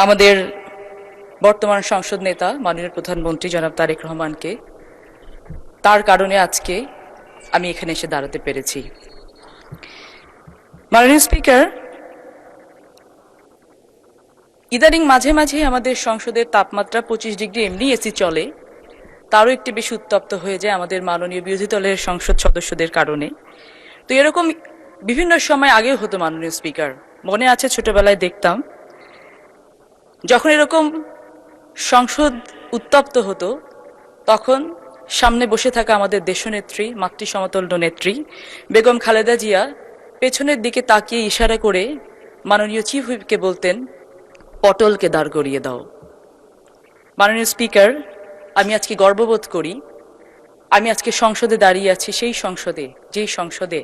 আমাদের বর্তমান সংসদ নেতা মাননীয় প্রধানমন্ত্রী জনাব তারেক রহমানকে তার কারণে আজকে আমি এখানে এসে দাঁড়াতে পেরেছি। মাননীয় স্পিকার, ইদানিং মাঝে মাঝে আমাদের সংসদের তাপমাত্রা 25 ডিগ্রি এমনি এসি চলে, তারও একটু বেশি উত্তপ্ত হয়ে যায় আমাদের মাননীয় বিরোধী দলের সংসদ সদস্যদের কারণে। তো এরকম বিভিন্ন সময় আগেও হতো মাননীয় স্পিকার। মনে আছে ছোটবেলায় দেখতাম যখন এরকম সংসদ উত্তপ্ত হতো তখন সামনে বসে থাকা আমাদের দেশনেত্রী, মাতৃ সমতুল্য নেত্রী বেগম খালেদা জিয়া পেছনের দিকে তাকিয়ে ইশারা করে মাননীয় চিফ হুইপকে বলতেন, পটলকে দাঁড় করিয়ে দাও। মাননীয় স্পিকার, আমি আজকে গর্ববোধ করি আমি আজকে সংসদে দাঁড়িয়ে আছি, সেই সংসদে যেই সংসদে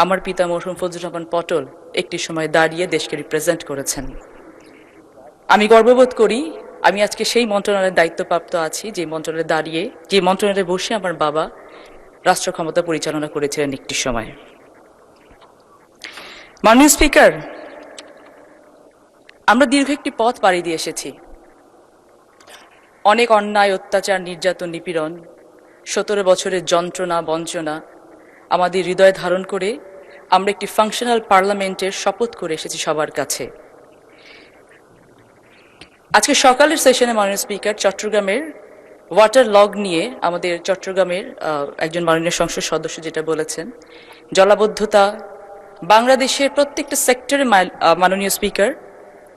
আমার পিতা মরহুম ফজলুর রহমান পটল একটি সময় দাঁড়িয়ে দেশকে রিপ্রেজেন্ট করেছেন। আমি গর্ববোধ করি আমি আজকে সেই মন্ত্রণালয়ের দায়িত্বপ্রাপ্ত আছি, যে মন্ত্রণালয়ে দাঁড়িয়ে, যে মন্ত্রণালয়ে বসে আমার বাবা রাষ্ট্র ক্ষমতা পরিচালনা করেছিলেন একটি সময়। মাননীয় স্পিকার, আমরা দীর্ঘ একটি পথ পাড়ি দিয়ে এসেছি। অনেক অন্যায়, অত্যাচার, নির্যাতন, নিপীড়ন, 17 বছরের যন্ত্রণা, বঞ্চনা আমাদের হৃদয়ে ধারণ করে আমরা একটি ফাংশনাল পার্লামেন্টের শপথ করে এসেছি সবার কাছে। আজকে সকালের সেশনে মাননীয় স্পিকার, চট্টগ্রামের ওয়াটার লগ নিয়ে আমাদের চট্টগ্রামের একজন মাননীয় সংসদ সদস্য যেটা বলেছেন, জলাবদ্ধতা বাংলাদেশের প্রত্যেকটা সেক্টরে মাননীয় স্পিকার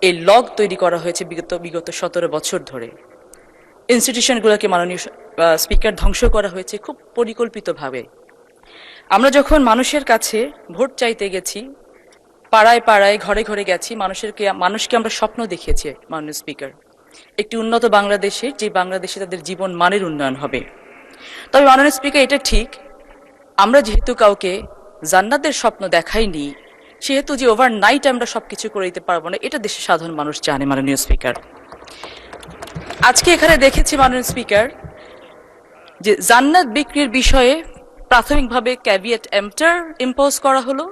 এই লগ তৈরি করা হয়েছে বিগত 17 বছর ধরে। ইনস্টিটিউশনগুলোকে মাননীয় স্পিকার ধ্বংস করা হয়েছে খুব পরিকল্পিতভাবে। আমরা যখন মানুষের কাছে ভোট চাইতে গেছি, পাড়ায় পাড়ায়, ঘরে ঘরে গেছি, মানুষকে আমরা স্বপ্ন দেখিয়েছি মাননীয় স্পিকার, একটি উন্নত বাংলাদেশের, যে বাংলাদেশে তাদের জীবন মানের উন্নয়ন হবে। তবে মাননীয় স্পিকার, এটা ঠিক, আমরা যেহেতু কাউকে জান্নাতের স্বপ্ন দেখাইনি, সেহেতু যে ওভারনাইট আমরা সবকিছু করে দিতে পারবো না, এটা দেশের সাধারণ মানুষ জানে। মাননীয় স্পিকার, আজকে এখানে দেখেছি মাননীয় স্পিকার যে জান্নাত বিক্রির বিষয়ে প্রাথমিকভাবে ক্যাভিয়েট এম্পটার ইম্পোজ করা হলো,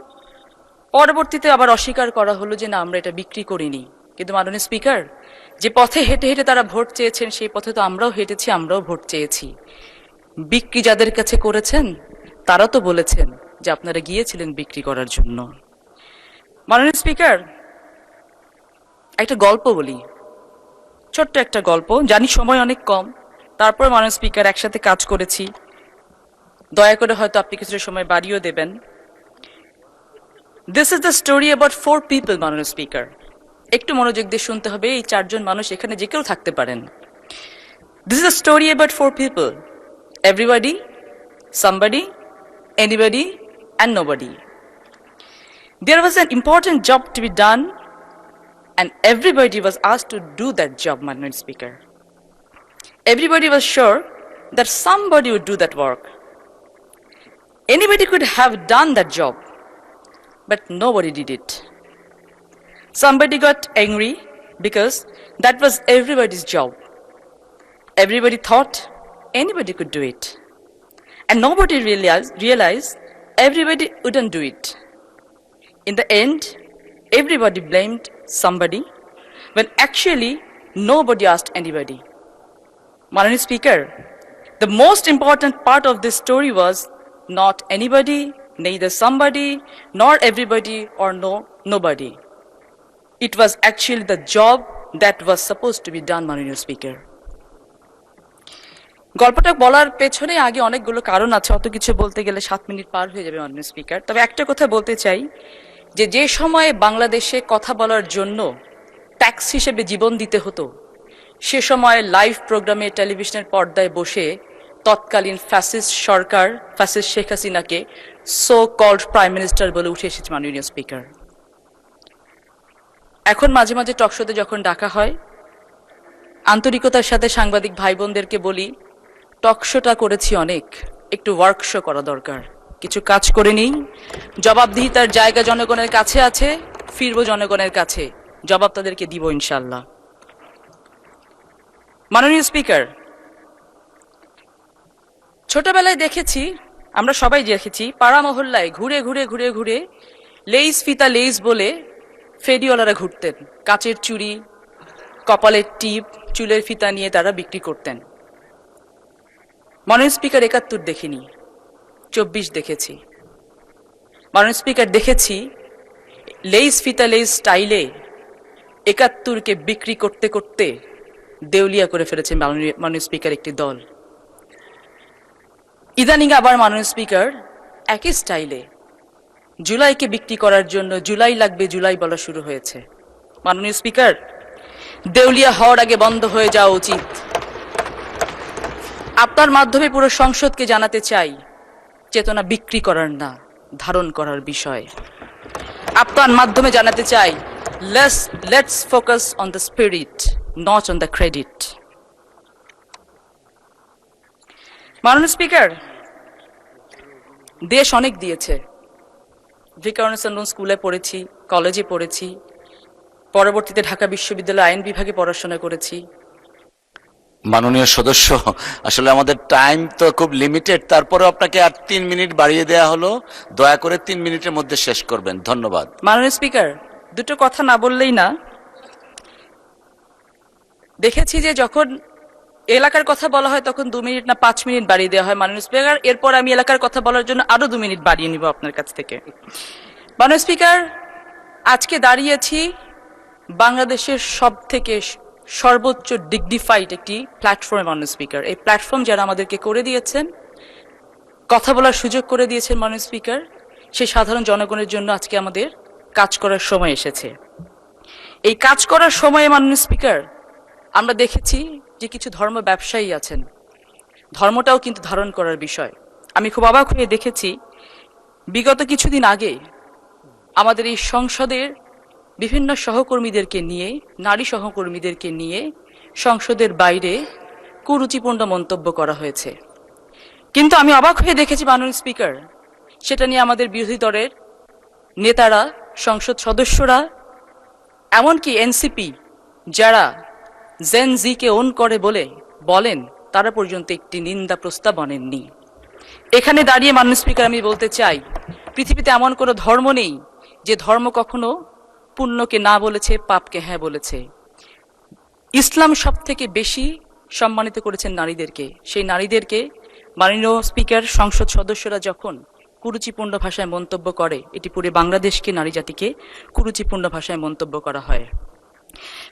পরবর্তীতে আবার অস্বীকার করা হলো যে না, আমরা এটা বিক্রি করিনি। কিন্তু মাননীয় স্পিকার, যে পথে হেঁটে হেঁটে তারা ভোট চেয়েছেন সেই পথে তো আমরাও হেঁটেছি, আমরাও ভোট চেয়েছি। বিক্রি যাদের কাছে করেছেন তারা তো বলেছেন যে আপনারা গিয়েছিলেন বিক্রি করার জন্য। মাননীয় স্পিকার, একটা গল্প বলি, ছোট্ট একটা গল্প, জানি সময় অনেক কম, তারপর মাননীয় স্পিকার একসাথে কাজ করেছি, দয়া করে হয়তো আপনি কিছুটা সময় বাড়িয়েও দেবেন। This is the story about 4 people. মাননীয় স্পিকার, একটু মনোযোগ দিয়ে শুনতে হবে, এই 4 জন মানুষ এখানে যে কেউ থাকতে পারেন। This is the story about 4 people, everybody, somebody, anybody and nobody. There was an important job to be done and everybody was asked to do that job, Honorable Speaker. Everybody was sure that somebody would do that work. Anybody could have done that job, but nobody did it. Somebody got angry because that was everybody's job. Everybody thought anybody could do it. And nobody realized everybody wouldn't do it. In the end, everybody blamed somebody when actually nobody asked anybody. Honorable Speaker, the most important part of this story was not anybody, neither somebody, nor everybody, or nobody. It was actually the job that was supposed to be done, Honorable Speaker. গল্পটা বলার পেছনে আগে অনেকগুলো কারণ আছে, অত কিছু বলতে গেলে 7 মিনিট পার হয়ে যাবে মাননীয় স্পিকার। তবে একটা কথা বলতে চাই যে সময়ে বাংলাদেশে কথা বলার জন্য ট্যাক্স হিসেবে জীবন দিতে হতো, সে সময় লাইভ প্রোগ্রামে টেলিভিশনের পর্দায় বসে তৎকালীন ফ্যাসিস্ট সরকার, ফ্যাসিস্ট শেখ হাসিনাকে সো কল্ড প্রাইম মিনিস্টার বলে উঠে এসেছে মাননীয় স্পিকার। এখন মাঝে মাঝে টকশোতে যখন ডাকা হয়, আন্তরিকতার সাথে সাংবাদিক ভাই বোনদেরকে বলি, টকশোটা করেছি অনেক, একটু ওয়ার্কশো করা দরকার, কিছু কাজ করে নিই, জবাবদিহিতার জায়গা জনগণের কাছে আছে, ফিরবো জনগণের কাছে, জবাব তাদেরকে দিব ইনশাল্লাহ। মাননীয় স্পিকার, ছোটবেলায় দেখেছি, আমরা সবাই দেখেছি, পাড়া মহল্লায় ঘুরে ঘুরে ঘুরে ঘুরে লেইস ফিতা লেইস বলে ফেরিওয়ালারা ঘুরতেন, কাচের চুড়ি, কপালের টিপ, চুলের ফিতা নিয়ে তারা বিক্রি করতেন। মাননীয় স্পিকার ৭১ দেখিনি, ২৪ দেখেছি। মাননীয় স্পিকার দেখেছি লেইস ফিতা লেইস স্টাইলে ৭১কে বিক্রি করতে করতে দেউলিয়া করে ফেলেছে মাননীয় স্পিকার একটি দল। ইদানিং আবার মাননীয় স্পিকার একই স্টাইলে জুলাইকে বিক্রি করার জন্য জুলাই লাগবে জুলাই বলা শুরু হয়েছে। মাননীয় স্পিকার, দেউলিয়া হওয়ার আগে বন্ধ হয়ে যাওয়া উচিত। আপনার মাধ্যমে পুরো সংসদকে জানাতে চাই, চেতনা বিক্রি করার না, ধারণ করার বিষয়। আপনার মাধ্যমে জানাতে চাই, let's focus on the spirit, not on the credit. মাননীয় স্পিকার, দেশ অনেক দিয়েছে। ভিকারুননিসা স্কুলে পড়েছি, কলেজে পড়েছি, পরবর্তীতে ঢাকা বিশ্ববিদ্যালয় আইন বিভাগে পড়াশোনা করেছি। মাননীয় সদস্য, আসলে আমাদের টাইম তো খুব লিমিটেড, তারপরে আপনাকে আর ৩ মিনিট বাড়িয়ে দেয়া হলো। দয়া করে ৩ মিনিটের মধ্যে শেষ করবেন, ধন্যবাদ। মাননীয় স্পিকার, দুটো কথা না বললেই না। দেখেছি যে যখন এলাকার কথা বলা হয় তখন ২ মিনিট না ৫ মিনিট বাড়িয়ে দেওয়া হয়। মাননীয় স্পিকার, এরপর আমি এলাকার কথা বলার জন্য আরো ২ মিনিট বাড়িয়ে নিব আপনার কাছ থেকে। মাননীয় স্পিকার, আজকে দাঁড়িয়েছি বাংলাদেশের সব থেকে সর্বোচ্চ ডিগনিফাইড একটি প্ল্যাটফর্মে। মাননীয় স্পিকার, এই প্ল্যাটফর্ম যারা আমাদেরকে করে দিয়েছেন, কথা বলার সুযোগ করে দিয়েছেন মাননীয় স্পিকার, সেই সাধারণ জনগণের জন্য আজকে আমাদের কাজ করার সময় এসেছে। এই কাজ করার সময়ে মাননীয় স্পিকার, আমরা দেখেছি যে কিছু ধর্ম ব্যবসায়ী আছেন, ধর্মটাও কিন্তু ধারণ করার বিষয়। আমি খুব অবাক হয়ে দেখেছি বিগত কিছুদিন আগে আমাদের এই সংসদের বিভিন্ন সহকর্মীদেরকে নিয়ে, নারী সহকর্মীদেরকে নিয়ে সংসদের বাইরে কুরুচিপূর্ণ মন্তব্য করা হয়েছে। কিন্তু আমি অবাক হয়ে দেখেছি মাননীয় স্পিকার, সেটা নিয়ে আমাদের বিরোধী দলের নেতারা, সংসদ সদস্যরা, এমনকি এনসিপি যারা জেন জিকে ওন করে বলেন, তারা পর্যন্ত একটি নিন্দা প্রস্তাব আনেননি। এখানে দাঁড়িয়ে মাননীয় স্পিকার, আমি বলতে চাই, পৃথিবীতে এমন কোনো ধর্ম নেই যে ধর্ম কখনো পুণ্যকে না বলেছে, পাপকে হ্যাঁ বলেছে। ইসলাম সব থেকে বেশি সম্মানিত করেছেন নারীদেরকে। সেই নারীদেরকে মাননীয় স্পিকার, সংসদ সদস্যরা যখন কুরুচিপূর্ণ ভাষায় মন্তব্য করে, এটি পুরো বাংলাদেশকে, নারী জাতিকে কুরুচিপূর্ণ ভাষায় মন্তব্য করা হয়।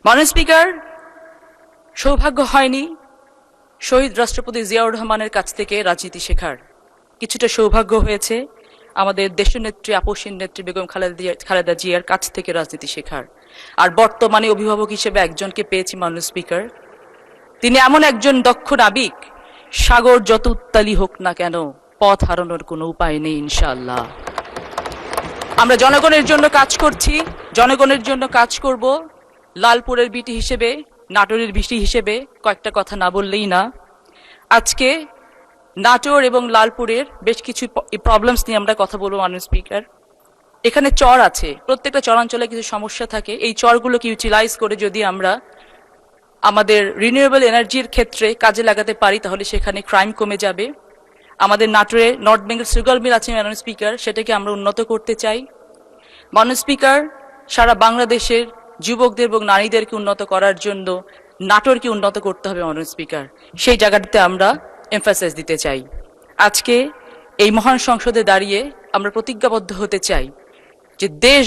মাননীয় স্পিকার, সৌভাগ্য হয়নি শহীদ রাষ্ট্রপতি জিয়াউর রহমানের কাছ থেকে রাজনীতি শেখার, কিছুটা সৌভাগ্য হয়েছে আমাদের দেশনেত্রী, আপসীন নেত্রী বেগম খালেদা জিয়ার কাছ থেকে রাজনীতি শেখার। আর বর্তমানে অভিভাবক হিসেবে একজনকে পেয়েছি মাননীয় স্পিকার, তিনি এমন একজন দক্ষ নাবিক, সাগর যত উত্তালি হোক না কেন পথ হারানোর কোনো উপায় নেই ইনশাআল্লাহ। আমরা জনগণের জন্য কাজ করছি, জনগণের জন্য কাজ করব। লালপুরের বিটি হিসেবে, নাটোরের বিটি হিসেবে কয়েকটা কথা না বললেই না। আজকে নাটোর এবং লালপুরের বেশ কিছু প্রবলেমস নিয়ে আমরা কথা বলবো মাননীয় স্পিকার। এখানে চর আছে, প্রত্যেকটা চরাঞ্চলে কিছু সমস্যা থাকে। এই চরগুলোকে ইউটিলাইজ করে যদি আমরা আমাদের রিনিউয়েবল এনার্জির ক্ষেত্রে কাজে লাগাতে পারি, তাহলে সেখানে ক্রাইম কমে যাবে। আমাদের নাটোরে নর্থ বেঙ্গল সুগার মিল আছে মাননীয় স্পিকার, সেটাকে আমরা উন্নত করতে চাই। মাননীয় স্পিকার, সারা বাংলাদেশের যুবকদের এবং নারীদেরকে উন্নত করার জন্য নাটোরকে উন্নত করতে হবে মাননীয় স্পিকার, সেই জায়গাটিতে আমরা এমফাসাইজ দিতে চাই। আজকে এই মহান সংসদে দাঁড়িয়ে আমরা প্রতিজ্ঞাবদ্ধ হতে চাই যে দেশ